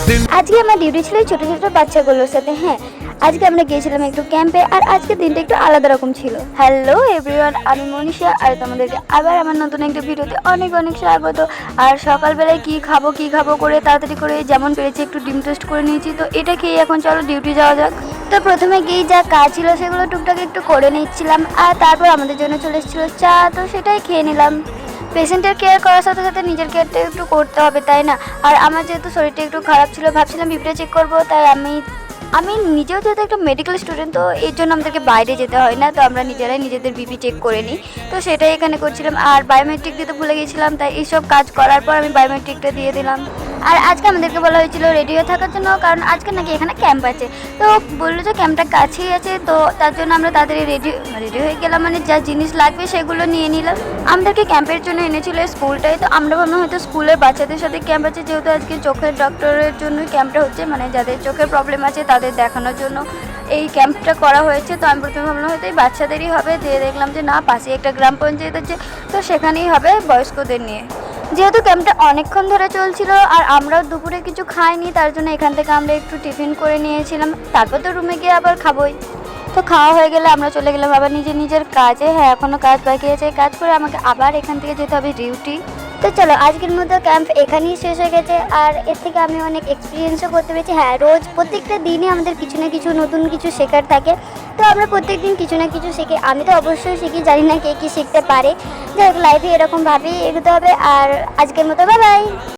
আজকে আমার ডিউটি ছিল ছোট ছোট বাচ্চাগুলোর সাথে। হ্যাঁ, আজকে আমরা গিয়েছিলাম একটু ক্যাম্পে, আর আজকের দিনটা একটু আলাদা রকম ছিল। হ্যালো এভরিওয়ান, আমি মনীষা, আর তোমাদেরকে আবার আমার নতুন একটা ভিডিওতে অনেক অনেক স্বাগত। আর সকালবেলায় কি খাবো করে তাড়াতাড়ি করে যেমন পেরেছি একটু ডিম টোস্ট করে নিয়েছি, তো এটা খেয়ে এখন চলো ডিউটি যাওয়া যাক। তো প্রথমে গিয়ে যা কাজ ছিল সেগুলো টুকটাক একটু করে নিচ্ছিলাম, আর তারপর আমাদের জন্য চলে এসেছিল চা, তো সেটাই খেয়ে নিলাম। পেশেন্টের কেয়ার করার সাথে সাথে নিজের কেয়ারটা একটু করতে হবে, তাই না? আর আমার যেহেতু শরীরটা একটু খারাপ ছিল, ভাবছিলাম বিপিটা চেক করবো, তাই আমি নিজেও যেহেতু একটা মেডিকেল স্টুডেন্ট, তো এর জন্য আমাদেরকে বাইরে যেতে হয় না, তো আমরা নিজেরাই নিজেদের বিপি চেক করে নিই। তো সেটাই এখানে করছিলাম, আর বায়োমেট্রিক দিতে ভুলে গিয়েছিলাম, তাই এইসব কাজ করার পর আমি বায়োমেট্রিকটা দিয়ে দিলাম। আর আজকে আমাদেরকে বলা হয়েছিল রেডি হয়ে থাকার জন্য, কারণ আজকে নাকি এখানে ক্যাম্প আছে। তো বললো যে ক্যাম্পটা কাছেই আছে, তো তার জন্য আমরা তাড়াতাড়ি রেডি হয়ে গেলাম, মানে যা জিনিস লাগবে সেগুলো নিয়ে নিলাম। আমাদেরকে ক্যাম্পের জন্য এনেছিল স্কুলটাই, তো আমরা ভাবলাম হয়তো স্কুলের বাচ্চাদের সাথে ক্যাম্প আছে, যেহেতু আজকে চোখের ডক্টরের জন্য ক্যাম্পটা হচ্ছে, মানে যাদের চোখের প্রবলেম আছে তাদের দেখানোর জন্য এই ক্যাম্পটা করা হয়েছে। তো আমি প্রথমে ভাবলাম হয়তো এই বাচ্চাদেরই হবে, দিয়ে দেখলাম যে না, পাশে একটা গ্রাম পঞ্চায়েত আছে, তো সেখানেই হবে বয়স্কদের নিয়ে। যেহেতু ক্যাম্পটা অনেকক্ষণ ধরে চলছিল আর আমরাও দুপুরে কিছু খাইনি, তার জন্য এখান থেকে আমরা একটু টিফিন করে নিয়েছিলাম, তারপর তো রুমে গিয়ে আবার খাবোই। তো খাওয়া হয়ে গেলে আমরা চলে গেলাম আবার নিজের কাজে। হ্যাঁ, এখনও কাজ বাকি আছে, কাজ করে আমাকে আবার এখান থেকে যেতে হবে ডিউটি। তো চলো, আজকের মতো ক্যাম্প এখানেই শেষ হয়ে গেছে, আর এর থেকে আমি অনেক এক্সপিরিয়েন্সও করতে পেরেছি। হ্যাঁ, রোজ প্রত্যেকটা দিনই আমাদের কিছু না কিছু নতুন কিছু শেখার থাকে, তো আমরা প্রত্যেক দিন কিছু না কিছু শিখি। আমি তো অবশ্যই শিখি, জানি না কে কী শিখতে পারে। যাই হোক, লাইফে এরকমভাবেই এগোতে হবে। আর আজকের মতো বাই বাই।